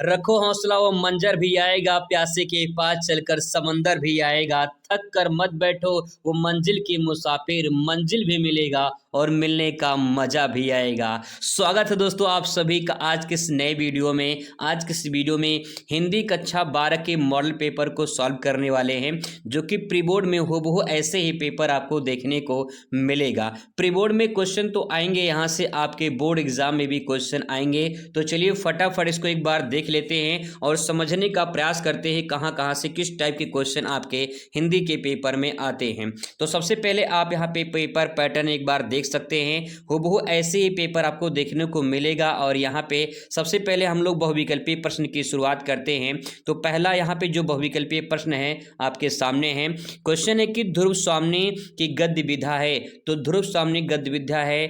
रखो हौसला, वो मंजर भी आएगा, प्यासे के पास चलकर समंदर भी आएगा। थक कर मत बैठो, वो मंजिल की मुसाफिर, मंजिल भी मिलेगा और मिलने का मजा भी आएगा। स्वागत है दोस्तों आप सभी का आज के इस नए वीडियो में। आज के इस वीडियो में हिंदी कक्षा 12 के मॉडल पेपर को सॉल्व करने वाले हैं, जो कि प्री बोर्ड में हूबहू ऐसे ही पेपर आपको देखने को मिलेगा। प्री बोर्ड में क्वेश्चन तो आएंगे, यहाँ से आपके बोर्ड एग्जाम में भी क्वेश्चन आएंगे। तो चलिए फटाफट इसको एक बार देख लेते हैं और समझने का प्रयास करते हैं कहाँ कहाँ से किस टाइप के क्वेश्चन आपके हिंदी के पेपर में आते हैं। तो सबसे पहले आप यहाँ पे पेपर पैटर्न एक बार देख सकते हैं, हूबहू ऐसे ही पेपर आपको देखने को मिलेगा। और यहाँ पे सबसे पहले हम लोग बहुविकल्पीय प्रश्न की शुरुआत करते हैं। तो पहला यहाँ पे जो बहुविकल्पीय प्रश्न है आपके सामने है। क्वेश्चन है कि ध्रुव स्वामी की गद्य विधा है। तो ध्रुव स्वामी गद्य विधा है,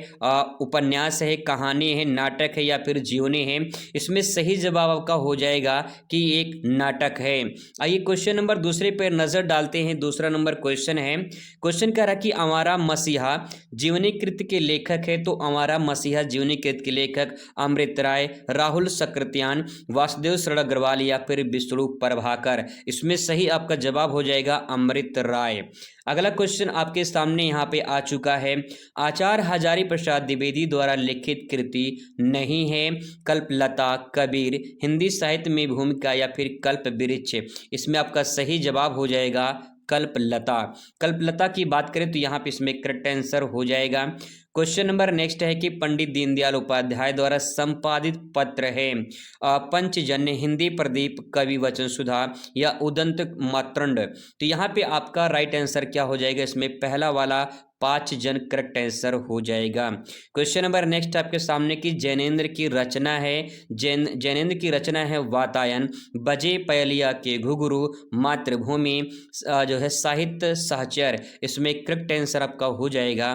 उपन्यास है, कहानी है, नाटक है या फिर जीवनी है। इसमें सही जवाब आपका हो जाएगा कि एक नाटक है। आइए क्वेश्चन नंबर दूसरे पर नजर डालते हैं। दूसरा नंबर क्वेश्चन है, क्वेश्चन कह रहा कि अमारा मसीहा जीवनी कृत के लेखक है। तो अमारा मसीहा जीवनी कृत के लेखक अमृत राय, राहुल सकृत्यान, वासुदेव शरण अग्रवाल या फिर विष्णु प्रभाकर। इसमें सही आपका जवाब हो जाएगा अमृत राय। अगला क्वेश्चन आपके सामने यहाँ पे आ चुका है, आचार्य हजारी प्रसाद द्विवेदी द्वारा लिखित कृति नहीं है। कल्पलता, कबीर, हिंदी साहित्य में भूमिका या फिर कल्प वृक्ष। इसमें आपका सही जवाब हो जाएगा कल्पलता। कल्पलता की बात करें तो यहाँ पे इसमें करेक्ट आंसर हो जाएगा। क्वेश्चन नंबर नेक्स्ट है कि पंडित दीनदयाल उपाध्याय द्वारा संपादित पत्र है पंचजन्य, हिंदी प्रदीप, कवि वचन सुधा या उदंत मातृंड। तो यहाँ पे आपका राइट आंसर क्या हो जाएगा, इसमें पहला वाला 5 जन करेक्ट आंसर हो जाएगा। क्वेश्चन नंबर नेक्स्ट आपके सामने की जैनेन्द्र की रचना है, जैनेन्द्र की रचना है वातायन, बजे पयलिया के घुघरू, मातृभूमि, जो है साहित्य सहचर। इसमें करेक्ट आंसर आपका हो जाएगा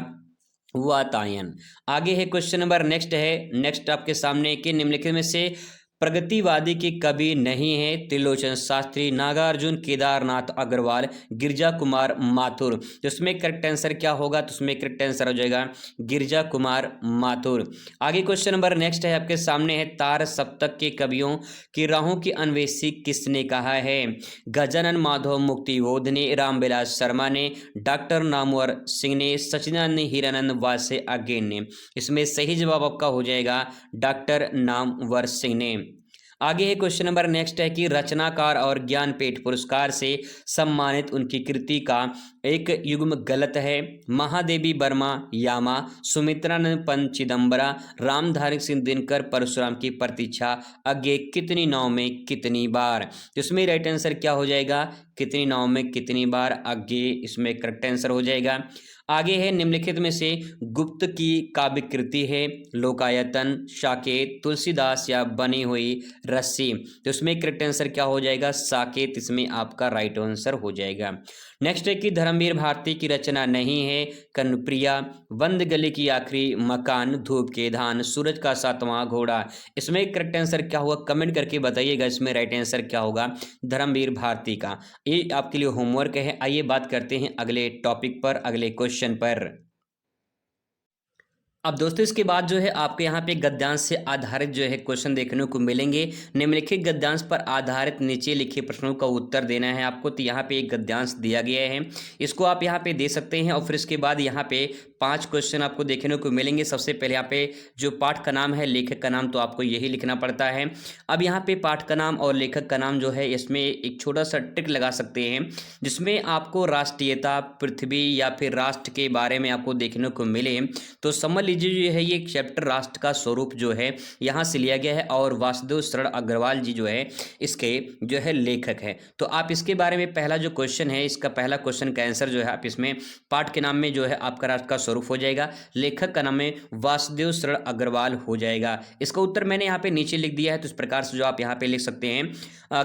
वातायन। आगे है क्वेश्चन नंबर नेक्स्ट आपके सामने कि निम्नलिखित में से प्रगतिवादी के कवि नहीं है। त्रिलोचन शास्त्री, नागार्जुन, केदारनाथ अग्रवाल, गिरजा कुमार माथुर। तो इसमें करेक्ट आंसर क्या होगा, तो उसमें करेक्ट आंसर हो जाएगा गिरजा कुमार माथुर। आगे क्वेश्चन नंबर नेक्स्ट है आपके सामने है, तार सप्तक के कवियों की राहों की अन्वेषी किसने कहा है। गजानन माधव मुक्तिबोध ने, रामविलास शर्मा ने, डॉक्टर नामवर सिंह ने, सचिदानंद हीरानंद वासे अगेन ने। इसमें सही जवाब आपका हो जाएगा डॉक्टर नामवर सिंह ने। आगे है क्वेश्चन नंबर नेक्स्ट है कि रचनाकार और ज्ञानपीठ पुरस्कार से सम्मानित उनकी कृति का एक युग्म गलत है। महादेवी वर्मा यामा, सुमित्रानंद पंत चिदम्बरा, रामधारी सिंह दिनकर, परशुराम की प्रतीक्षा, आगे कितनी नाव में कितनी बार। इसमें राइट आंसर क्या हो जाएगा, कितनी नाव में कितनी बार, आगे इसमें करेक्ट आंसर हो जाएगा। आगे है निम्नलिखित में से गुप्त की काव्य कृति है लोकायतन, साकेत, तुलसीदास या बनी हुई रस्सी। तो इसमें करेक्ट आंसर क्या हो जाएगा, साकेत। इसमें आपका राइट आंसर हो जाएगा। नेक्स्ट है कि धर्मवीर भारती की रचना नहीं है। कन्नप्रिया, बंद गली की आखिरी मकान, धूप के धान, सूरज का सातवां घोड़ा। इसमें करेक्ट आंसर क्या होगा, कमेंट करके बताइएगा इसमें राइट आंसर क्या होगा धर्मवीर भारती का। ये आपके लिए होमवर्क है। आइए बात करते हैं अगले टॉपिक पर, अगले क्वेश्चन पर। अब दोस्तों इसके बाद जो है आपको यहाँ पे गद्यांश से आधारित जो है क्वेश्चन देखने को मिलेंगे। निम्नलिखित गद्यांश पर आधारित नीचे लिखे प्रश्नों का उत्तर देना है आपको। तो यहाँ पे एक गद्यांश दिया गया है, इसको आप यहाँ पे दे सकते हैं। और फिर इसके बाद यहाँ पे 5 क्वेश्चन आपको देखने को मिलेंगे। सबसे पहले यहाँ पे जो पाठ का नाम है, लेखक का नाम, तो आपको यही लिखना पड़ता है। अब यहाँ पे पाठ का नाम और लेखक का नाम जो है, इसमें एक छोटा सा ट्रिक लगा सकते हैं, जिसमें आपको राष्ट्रीयता, पृथ्वी या फिर राष्ट्र के बारे में आपको देखने को मिले। तो समझ लीजिए जो है ये चैप्टर राष्ट्र का स्वरूप जो है यहाँ से लिया गया है, और वासुदेव शरण अग्रवाल जी जो है इसके जो है लेखक है। तो आप इसके बारे में पहला जो क्वेश्चन है, इसका पहला क्वेश्चन का आंसर जो है आप इसमें पाठ के नाम में जो है आपका राष्ट्र का स्वरूप हो जाएगा, लेखक का नाम में वासुदेव शरण अग्रवाल हो जाएगा। इसका उत्तर मैंने यहाँ पे नीचे लिख दिया है। तो इस प्रकार से जो आप यहाँ पे लिख सकते हैं,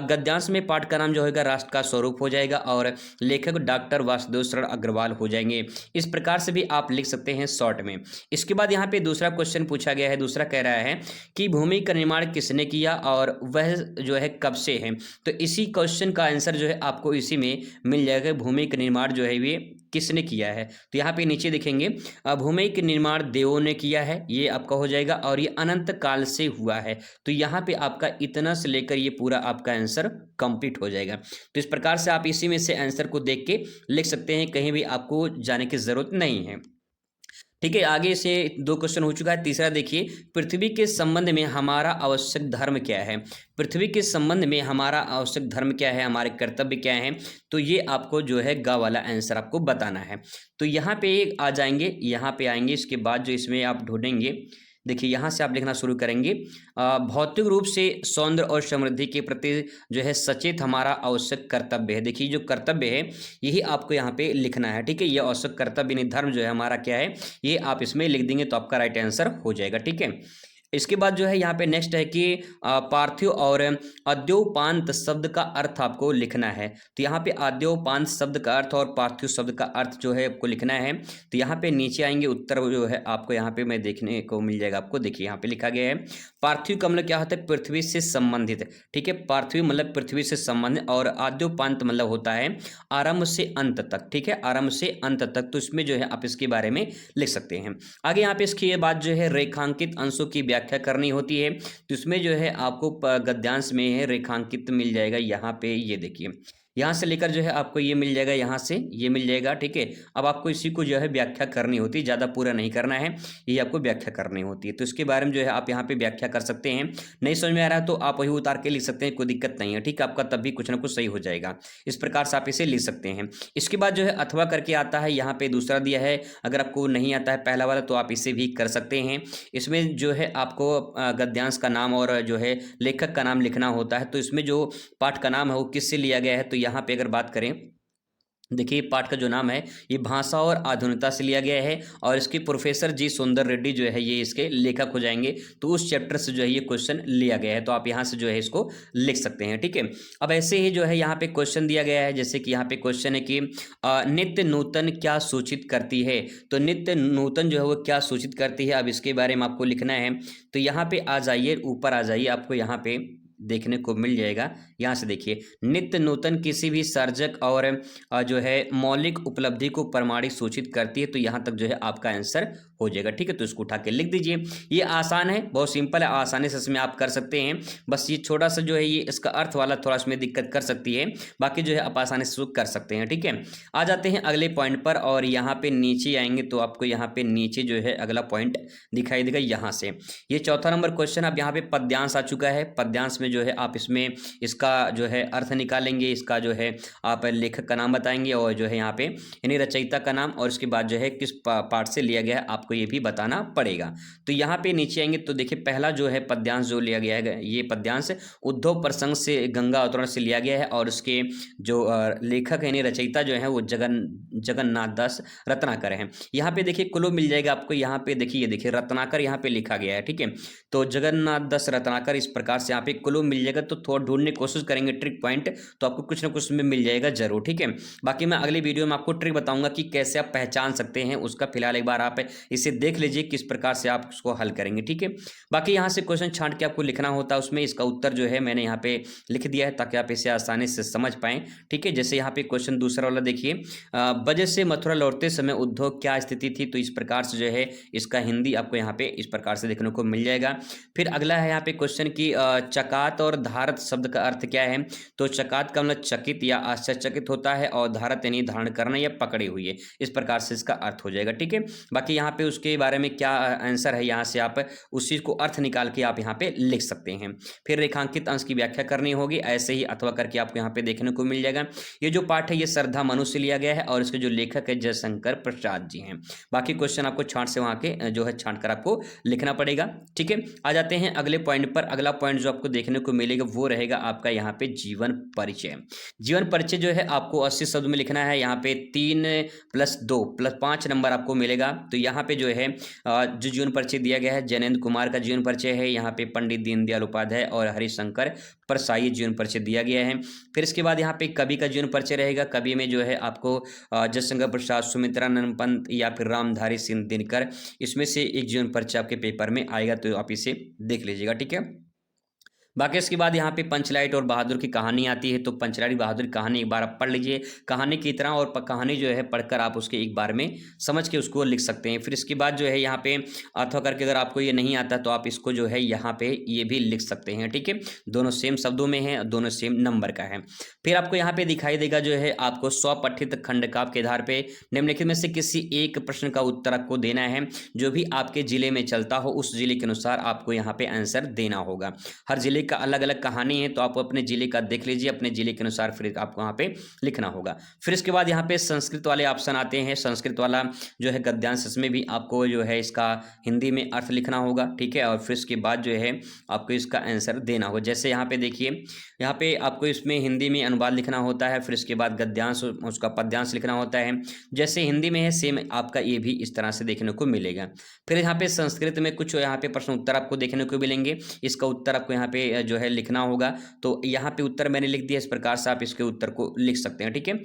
गद्यांश में पाठ का नाम जो होगा राष्ट्र का स्वरूप हो जाएगा और लेखक डॉक्टर वासुदेव शरण अग्रवाल हो जाएंगे। इस प्रकार से भी आप लिख सकते हैं शॉर्ट में। इसके बाद यहाँ पे दूसरा क्वेश्चन पूछा गया है। दूसरा कह रहा है कि भूमि का निर्माण किसने किया और वह जो है कब से है। तो इसी क्वेश्चन का आंसर जो है आपको इसी में मिल जाएगा। भूमि का निर्माण जो है ये किसने किया है? तो यहाँ पे नीचे देखेंगे भूमि के निर्माण देवों ने किया है, ये आपका हो जाएगा, और ये अनंत काल से हुआ है। तो यहाँ पे आपका इतना से लेकर ये पूरा आपका आंसर कंप्लीट हो जाएगा। तो इस प्रकार से आप इसी में से आंसर को देख के लिख सकते हैं, कहीं भी आपको जाने की जरूरत नहीं है। ठीक है, आगे से 2 क्वेश्चन हो चुका है। तीसरा देखिए, पृथ्वी के संबंध में हमारा आवश्यक धर्म क्या है? पृथ्वी के संबंध में हमारा आवश्यक धर्म क्या है, हमारे कर्तव्य क्या हैं? तो ये आपको जो है ग वाला आंसर आपको बताना है। तो यहाँ पे आ जाएंगे, यहाँ पे आएंगे, इसके बाद जो इसमें आप ढूंढेंगे, देखिए यहाँ से आप लिखना शुरू करेंगे, भौतिक रूप से सौंदर्य और समृद्धि के प्रति जो है सचेत हमारा आवश्यक कर्तव्य है। देखिए जो कर्तव्य है यही आपको यहाँ पे लिखना है। ठीक है, ये आवश्यक कर्तव्य यानी धर्म जो है हमारा क्या है, ये आप इसमें लिख देंगे तो आपका राइट आंसर हो जाएगा। ठीक है, इसके बाद जो है यहाँ पे नेक्स्ट है कि पार्थिव और अद्योपांत शब्द का अर्थ आपको लिखना है। तो यहाँ पे अद्योपांत शब्द का अर्थ और पार्थिव शब्द का अर्थ जो है आपको लिखना है। तो यहाँ पे नीचे आएंगे, उत्तर जो है आपको यहाँ पे मैं देखने को मिल जाएगा आपको। देखिए यहाँ पे लिखा गया है पार्थिव का मतलब क्या होता है, पृथ्वी से संबंधित। ठीक है, पार्थिव मतलब पृथ्वी से संबंधित, और आद्योपांत मतलब होता है आरंभ से अंत तक। ठीक है, आरंभ से अंत तक, तो इसमें जो है आप इसके बारे में लिख सकते हैं। आगे यहाँ पे इसकी ये बात जो है रेखांकित अंशों की व्याख्या करनी होती है, तो इसमें जो है आपको गद्यांश में है रेखांकित मिल जाएगा। यहाँ पे ये देखिए, यहाँ से लेकर जो है आपको ये मिल जाएगा, यहाँ से ये मिल जाएगा। ठीक है, अब आपको इसी को जो है व्याख्या करनी होती है, ज़्यादा पूरा नहीं करना है, ये आपको व्याख्या करनी होती है। तो इसके बारे में जो है आप यहाँ पे व्याख्या कर सकते हैं। नहीं समझ में आ रहा है तो आप वही उतार के लिख सकते हैं, कोई दिक्कत नहीं है। ठीक है, आपका तब भी कुछ ना कुछ सही हो जाएगा। इस प्रकार से आप इसे लिख सकते हैं। इसके बाद जो है अथवा करके आता है, यहाँ पे दूसरा दिया है। अगर आपको नहीं आता है पहला वाला तो आप इसे भी कर सकते हैं। इसमें जो है आपको गद्यांश का नाम और जो है लेखक का नाम लिखना होता है। तो इसमें जो पाठ का नाम है वो किससे लिया गया है, तो यहाँ पे अगर बात करें, देखिए पाठ का जो नाम है ये भाषा और आधुनिकता से लिया गया है, और इसके प्रोफेसर जी सुंदर रेड्डी जो है ये इसके लेखक हो जाएंगे। तो उस चैप्टर से जो है ये क्वेश्चन लिया गया है, तो आप यहाँ से जो है इसको लिख सकते हैं। ठीक है, अब ऐसे ही जो है यहाँ पे क्वेश्चन दिया गया है, जैसे कि यहाँ पे क्वेश्चन है कि नित्य नूतन क्या सूचित करती है? तो नित्य नूतन जो है वो क्या सूचित करती है, अब इसके बारे में आपको लिखना है। तो यहाँ पे आ जाइए, ऊपर आ जाइए, आपको यहाँ पे देखने को मिल जाएगा। यहाँ से देखिए, नित्य नूतन किसी भी सर्जक और जो है मौलिक उपलब्धि को प्रमाणिक सूचित करती है। तो यहाँ तक जो है आपका आंसर हो जाएगा। ठीक है, तो इसको उठा के लिख दीजिए। ये आसान है, बहुत सिंपल है, आसानी से इसमें आप कर सकते हैं। बस ये छोटा सा जो है ये इसका अर्थ वाला थोड़ा इसमें दिक्कत कर सकती है, बाकी जो है आप आसानी से कर सकते हैं। ठीक है, आ जाते हैं अगले पॉइंट पर, और यहाँ पे नीचे आएंगे तो आपको यहाँ पे नीचे जो है अगला पॉइंट दिखाई देगा। यहाँ से ये चौथा नंबर क्वेश्चन, अब यहाँ पे पद्यांश आ चुका है। पद्यांश में जो है आप इसमें इसका जो है अर्थ निकालेंगे, इसका जो है आप लेखक का नाम बताएंगे, और जो है यहाँ पे यानी रचयिता का नाम, और इसके बाद जो है किस पाठ से लिया गया है आपको ये भी बताना पड़ेगा। तो यहाँ पे नीचे आएंगे तो देखिए पहला जो है पद्यांश जो लिया गया है, ये पद्यांश उद्धव प्रसंग से गंगा अवतरण से लिया गया है, और उसके जो लेखक यानी रचयिता जो है वो जगन्नाथ दास रत्नाकर हैं। यहाँ पे देखिए क्लू मिल जाएगा आपको, यहाँ पे देखिए, ये देखिए रत्नाकर यहाँ पे लिखा गया है। ठीक है, तो जगन्नाथ दास रत्नाकर, इस प्रकार से यहाँ पे क्लू मिल जाएगा। तो थोड़ा ढूंढने की कोशिश करेंगे ट्रिक पॉइंट, तो आपको कुछ ना कुछ में मिल जाएगा जरूर। ठीक है, बाकी मैं अगले वीडियो में आपको ट्रिक बताऊंगा कि कैसे आप पहचान सकते हैं उसका। फिलहाल एक बार आप इसे देख लीजिए किस प्रकार से आप उसको हल करेंगे। ठीक है, बाकी यहाँ से क्वेश्चन छांट के आपको लिखना होता है, उसमें इसका उत्तर जो है मैंने यहाँ पे लिख दिया है ताकि आप इसे आसानी से समझ पाएं। ठीक है, जैसे यहाँ पे क्वेश्चन दूसरा वाला देखिए, बजट से मथुरा लौटते समय उद्धव क्या स्थिति थी? तो इस प्रकार से जो है इसका हिंदी आपको यहाँ पे इस प्रकार से देखने को मिल जाएगा। फिर अगला है यहाँ पे क्वेश्चन की चकात और धारत शब्द का अर्थ क्या है? तो चकात का मतलब चकित या आश्चर्यचकित होता है, और धारत यानी धारण करना या पकड़े हुए, इस प्रकार से इसका अर्थ हो जाएगा। ठीक है, बाकी यहाँ पे उसके बारे में क्या आंसर है, यहाँ से आप उस चीज को अर्थ निकाल के आप यहाँ पे लिख सकते हैं। फिर रेखांकित अंश की व्याख्या करनी होगी, ऐसे ही अथवा करके आपको यहाँ पे देखने को मिल जाएगा। ये जो पाठ है ये श्रद्धा मनु से लिया गया है, और इसके जो लेखक है जयशंकर प्रसाद जी हैं। बाकी क्वेश्चन आपको छांट से वहाँ के जो है छांट कर आपको लिखना पड़ेगा। ठीक है, आ जाते हैं अगले पॉइंट पर। अगला पॉइंट जो आपको देखने को मिलेगा वो रहेगा आपका यहाँ पे जीवन परिचय। जीवन परिचय जो है आपको 80 शब्द में लिखना है। यहाँ पे 3 + 2 + 5 नंबर आपको मिलेगा। तो यहाँ पे जो है जो जीवन परिचय दिया गया है, जैनेन्द्र कुमार का जीवन परिचय है। यहाँ पे पंडित दीनदयाल उपाध्याय और हरिशंकर परसाई जीवन परिचय दिया गया है। फिर इसके बाद यहाँ पे कवि का जीवन परिचय रहेगा। कवि में जो है आपको जयशंकर प्रसाद, सुमित्रानंद पंत या फिर रामधारी सिंह दिनकर, इसमें से एक जीवन परिचय आपके पेपर में आएगा, तो आप इसे देख लीजिएगा। ठीक है, बाकी इसके बाद यहाँ पे पंचलाइट और बहादुर की कहानी आती है, तो पंचलाइट बहादुर की कहानी एक बार आप पढ़ लीजिए कहानी की तरह, और कहानी जो है पढ़कर आप उसके एक बार में समझ के उसको लिख सकते हैं। फिर इसके बाद जो है यहाँ पे अथवा करके अगर आपको ये नहीं आता तो आप इसको जो है यहाँ पे ये भी लिख सकते हैं, ठीक है। दोनों सेम शब्दों में है, दोनों सेम नंबर का है। फिर आपको यहाँ पे दिखाई देगा जो है आपको स्वपठित खंडकाव्य के आधार पे निम्नलिखित में से किसी एक प्रश्न का उत्तर आपको देना है, जो भी आपके जिले में चलता हो उस जिले के अनुसार आपको यहाँ पे आंसर देना होगा। हर जिले का अलग अलग कहानी है, तो आप अपने जिले का देख लीजिए, अपने जिले के अनुसार फिर आपको यहाँ पे लिखना होगा। फिर इसके बाद यहाँ पे संस्कृत वाले ऑप्शन आते हैं। संस्कृत वाला जो है गद्यांश, इसमें भी आपको जो है इसका हिंदी में अर्थ लिखना होगा, ठीक है। और फिर इसके बाद जो है आपको इसका आंसर देना होगा। जैसे यहाँ पे देखिए, यहाँ पे आपको इसमें हिंदी में अनुवाद लिखना होता है, फिर इसके बाद गद्यांश उसका पद्यांश लिखना होता है। जैसे हिंदी में है सेम आपका ये भी इस तरह से देखने को मिलेगा। फिर यहाँ पे संस्कृत में कुछ यहाँ पे प्रश्न उत्तर आपको देखने को मिलेंगे, इसका उत्तर आपको यहाँ पे जो है लिखना होगा। तो यहाँ पे उत्तर मैंने लिख दिया, इस प्रकार से आप इसके उत्तर को लिख सकते हैं, ठीक है।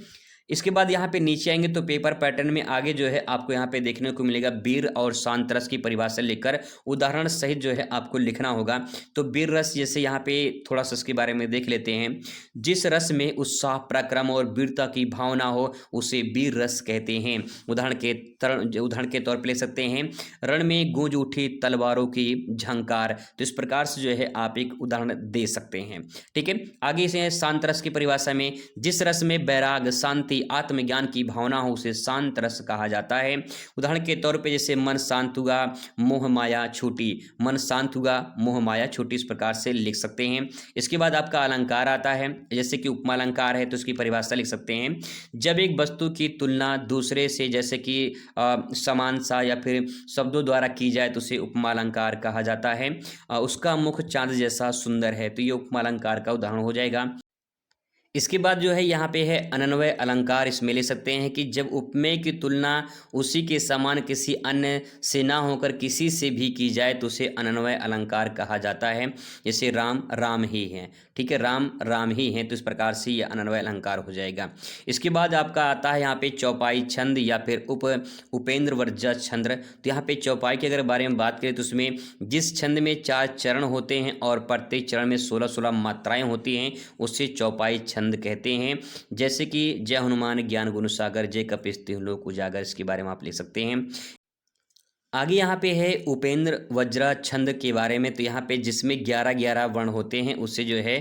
इसके बाद यहाँ पे नीचे आएंगे तो पेपर पैटर्न में आगे जो है आपको यहाँ पे देखने को मिलेगा वीर और शांत रस की परिभाषा लेकर उदाहरण सहित जो है आपको लिखना होगा। तो वीर रस, जैसे यहाँ पे थोड़ा सा इसके बारे में देख लेते हैं। जिस रस में उत्साह, पराक्रम और वीरता की भावना हो उसे वीर रस कहते हैं। उदाहरण के तौर पर ले सकते हैं, रण में गूंज उठी तलवारों की झंकार। तो इस प्रकार से जो है आप एक उदाहरण दे सकते हैं, ठीक है। आगे से शांत रस की परिभाषा में, जिस रस में वैराग, शांति, आत्मज्ञान की भावना हो उसे शांत रस कहा जाता है। उदाहरण के तौर पे जैसे मन शांत हुआ मोह माया छूटी, मन शांत हुआ मोह माया छूटी, इस प्रकार से लिख सकते हैं। इसके बाद आपका अलंकार आता है, जैसे कि उपमा अलंकार है तो इसकी परिभाषा लिख सकते हैं। जब एक वस्तु की तुलना दूसरे से जैसे कि समान सा या फिर शब्दों द्वारा की जाए तो उसे उपमा अलंकार कहा जाता है। उसका मुख चांद जैसा सुंदर है, तो ये उपमा अलंकार का उदाहरण हो जाएगा। इसके बाद जो है यहाँ पे है अनन्वय अलंकार। इसमें ले सकते हैं कि जब उपमेय की तुलना उसी के समान किसी अन्य से ना होकर किसी से भी की जाए तो उसे अनन्वय अलंकार कहा जाता है। जैसे राम राम ही है, ठीक है, राम राम ही है, तो इस प्रकार से ये अनन्वय अलंकार हो जाएगा। इसके बाद आपका आता है यहाँ पे चौपाई छंद या फिर उपेंद्र वर्जा छंद। तो यहाँ पे चौपाई के अगर बारे में बात करें तो उसमें जिस छंद में 4 चरण होते हैं और प्रत्येक चरण में 16-16 मात्राएं होती हैं उससे चौपाई छंद कहते हैं। जैसे कि जय हनुमान ज्ञान गुण सागर, जय कपीस तिहुँ लोक उजागर, इसके बारे में आप लिख सकते हैं। आगे यहाँ पे है उपेंद्र वज्रा छंद के बारे में। तो यहाँ पे जिसमें 11-11 वर्ण होते हैं उसे जो है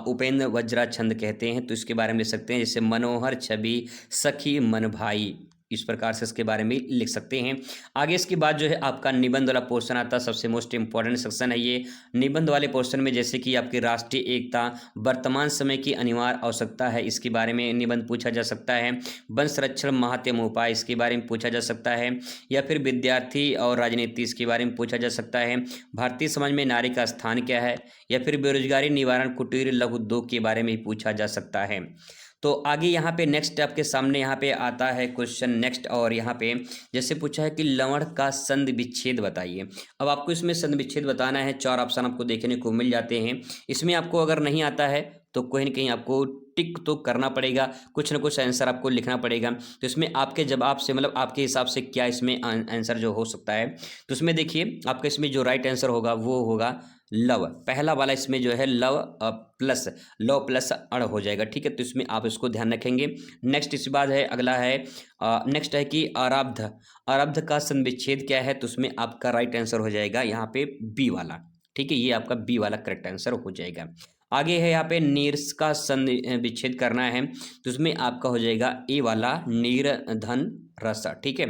उपेंद्र वज्रा छंद कहते हैं। तो इसके बारे में लिख सकते हैं, जैसे मनोहर छवि सखी मन भाई, इस प्रकार से इसके बारे में लिख सकते हैं। आगे इसके बाद जो है आपका निबंध वाला पोर्शन आता है, सबसे मोस्ट इंपॉर्टेंट सेक्शन है ये। निबंध वाले पोर्शन में जैसे कि आपकी राष्ट्रीय एकता, वर्तमान समय की अनिवार्य आवश्यकता है, इसके बारे में निबंध पूछा जा सकता है। वन संरक्षण महात्म उपाय, इसके बारे में पूछा जा सकता है। या फिर विद्यार्थी और राजनीति, इसके बारे में पूछा जा सकता है। भारतीय समाज में नारी का स्थान क्या है, या फिर बेरोजगारी निवारण कुटीर लघु उद्योग के बारे में पूछा जा सकता है। तो आगे यहाँ पे नेक्स्ट आपके सामने यहाँ पे आता है क्वेश्चन नेक्स्ट, और यहाँ पे जैसे पूछा है कि लवण का संधि विच्छेद बताइए। अब आपको इसमें संधि विच्छेद बताना है, 4 ऑप्शन आपको देखने को मिल जाते हैं। इसमें आपको अगर नहीं आता है तो कहीं ना कहीं आपको टिक तो करना पड़ेगा, कुछ ना कुछ आंसर आपको लिखना पड़ेगा। तो इसमें आपके जवाब से मतलब आपके हिसाब से क्या इसमें आंसर जो हो सकता है, तो इसमें देखिए आपका इसमें जो राइट आंसर होगा वो होगा लव। पहला वाला इसमें जो है लव प्लस लव प्लस अड़ हो जाएगा, ठीक है। तो इसमें आप इसको ध्यान रखेंगे। नेक्स्ट इसके बाद है अगला है नेक्स्ट है कि आरब्ध, आरब्ध का संविच्छेद क्या है, तो उसमें आपका राइट आंसर हो जाएगा यहाँ पे बी वाला, ठीक है। ये आपका बी वाला करेक्ट आंसर हो जाएगा। आगे है यहाँ पे नीर्स का विच्छेद करना है, तो उसमें आपका हो जाएगा ए वाला नीर धन रस, ठीक है,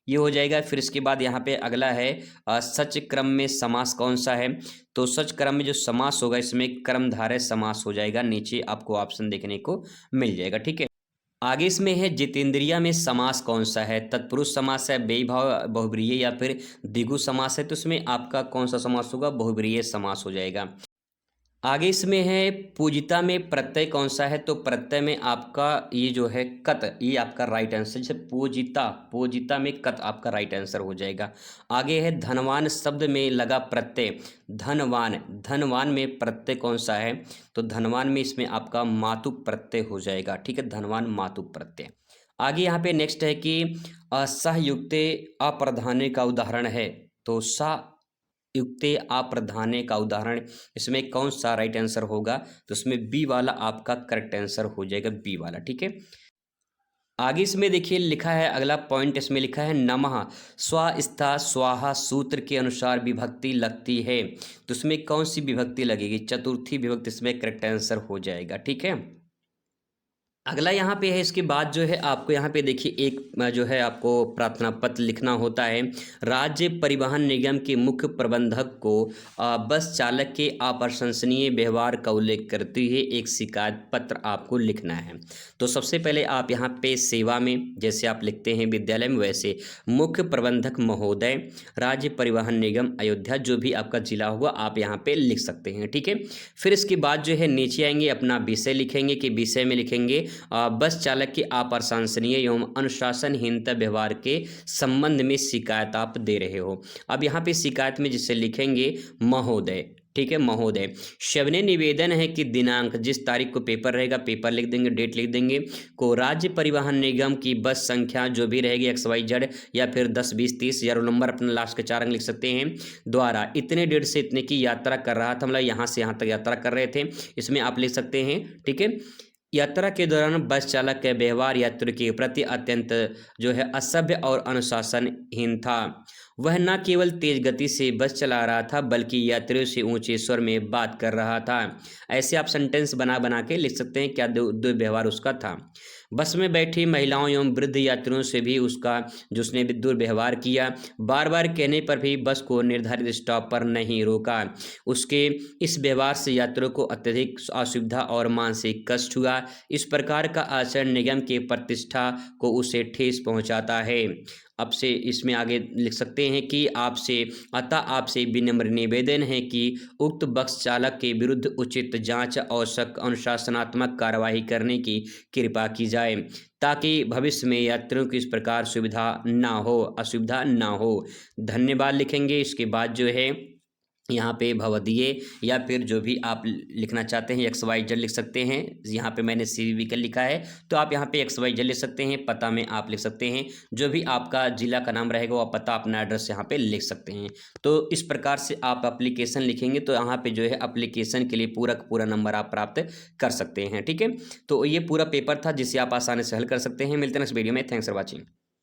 ये हो जाएगा। फिर इसके बाद यहाँ पे अगला है सच क्रम में समास कौन सा है, तो सच क्रम में जो समास होगा इसमें कर्मधारय समास हो जाएगा। नीचे आपको ऑप्शन देखने को मिल जाएगा, ठीक है। आगे इसमें है जितेंद्रिया में समास कौन सा है, तत्पुरुष समास है, बेईभाव बहुब्रीहि या फिर द्विगु समास है, तो इसमें आपका कौन सा समास होगा, बहुब्रीहि समास हो जाएगा। आगे इसमें है पूजिता में प्रत्यय कौन सा है, तो प्रत्यय में आपका ये जो है कत, ये आपका राइट आंसर, जैसे पूजिता, पूजिता में कत आपका राइट आंसर हो जाएगा। आगे है धनवान शब्द में लगा प्रत्यय, धनवान, धनवान में प्रत्यय कौन सा है, तो धनवान में इसमें आपका मातुक प्रत्यय हो जाएगा, ठीक है, धनवान मातुक प्रत्यय। आगे यहाँ पे नेक्स्ट है कि सहयुक्ते अप्रधाने का उदाहरण है, तो सा युक्ते अप्रधाने का उदाहरण, इसमें कौन सा राइट आंसर होगा? तो इसमें बी वाला आपका करेक्ट आंसर हो जाएगा, बी वाला। ठीक है, आगे इसमें देखिए लिखा है, अगला पॉइंट इसमें लिखा है नमः स्वास्था स्वाहा सूत्र के अनुसार विभक्ति लगती है। तो इसमें कौन सी विभक्ति लगेगी? चतुर्थी विभक्ति इसमें करेक्ट आंसर हो जाएगा। ठीक है, अगला यहाँ पे है, इसके बाद जो है आपको यहाँ पे देखिए एक जो है आपको प्रार्थना पत्र लिखना होता है। राज्य परिवहन निगम के मुख्य प्रबंधक को बस चालक के अप्रशंसनीय व्यवहार का उल्लेख करते हुए एक शिकायत पत्र आपको लिखना है। तो सबसे पहले आप यहाँ पे सेवा में जैसे आप लिखते हैं विद्यालय में, वैसे मुख्य प्रबंधक महोदय राज्य परिवहन निगम अयोध्या, जो भी आपका जिला हुआ आप यहाँ पे लिख सकते हैं। ठीक है, फिर इसके बाद जो है नीचे आएंगे, अपना विषय लिखेंगे कि विषय में लिखेंगे बस चालक के अप्रशंसनीय एवं अनुशासनहीनता व्यवहार के संबंध में शिकायत आप दे रहे हो। अब यहाँ पे शिकायत में जिसे लिखेंगे महोदय। ठीक है, महोदय शवने निवेदन है कि दिनांक जिस तारीख को पेपर रहेगा, पेपर लिख देंगे, डेट लिख देंगे, को राज्य परिवहन निगम की बस संख्या जो भी रहेगी XYZ या फिर 10 20 30 या रोल नंबर अपना लास्ट के 4 अंक लिख सकते हैं, द्वारा इतने डेट से इतने की यात्रा कर रहा था, मतलब यहाँ से यहाँ तक यात्रा कर रहे थे, इसमें आप लिख सकते हैं। ठीक है, यात्रा के दौरान बस चालक का व्यवहार यात्री के प्रति अत्यंत जो है असभ्य और अनुशासनहीन था। वह न केवल तेज गति से बस चला रहा था बल्कि यात्रियों से ऊंचे स्वर में बात कर रहा था। ऐसे आप सेंटेंस बना बना के लिख सकते हैं क्या दुर्व्यवहार उसका था। बस में बैठी महिलाओं एवं वृद्ध यात्रियों से भी उसका जो उसने भी दुर्व्यवहार किया। बार बार कहने पर भी बस को निर्धारित स्टॉप पर नहीं रोका। उसके इस व्यवहार से यात्रियों को अत्यधिक असुविधा और मानसिक कष्ट हुआ। इस प्रकार का आचरण निगम के प्रतिष्ठा को उसे ठेस पहुंचाता है। अब से इसमें आगे लिख सकते हैं कि अतः आपसे विनम्र निवेदन है कि उक्त बस चालक के विरुद्ध उचित जांच और अनुशासनात्मक कार्रवाई करने की कृपा की जाए ताकि भविष्य में यात्रियों की इस प्रकार असुविधा ना हो। धन्यवाद लिखेंगे। इसके बाद जो है यहाँ पे भवदीय या फिर जो भी आप लिखना चाहते हैं XYZ लिख सकते हैं। यहाँ पे मैंने CVV लिखा है, तो आप यहाँ पे XYZ लिख सकते हैं। पता में आप लिख सकते हैं, जो भी आपका जिला का नाम रहेगा वो पता अपना एड्रेस यहाँ पे लिख सकते हैं। तो इस प्रकार से आप एप्लीकेशन लिखेंगे तो यहाँ पे जो है एप्लीकेशन के लिए पूरा का पूरा नंबर आप प्राप्त कर सकते हैं। ठीक है, तो ये पूरा पेपर था जिसे आप आसानी से हल कर सकते हैं। मिलते हैं नेक्स्ट वीडियो में। Thanks for watching.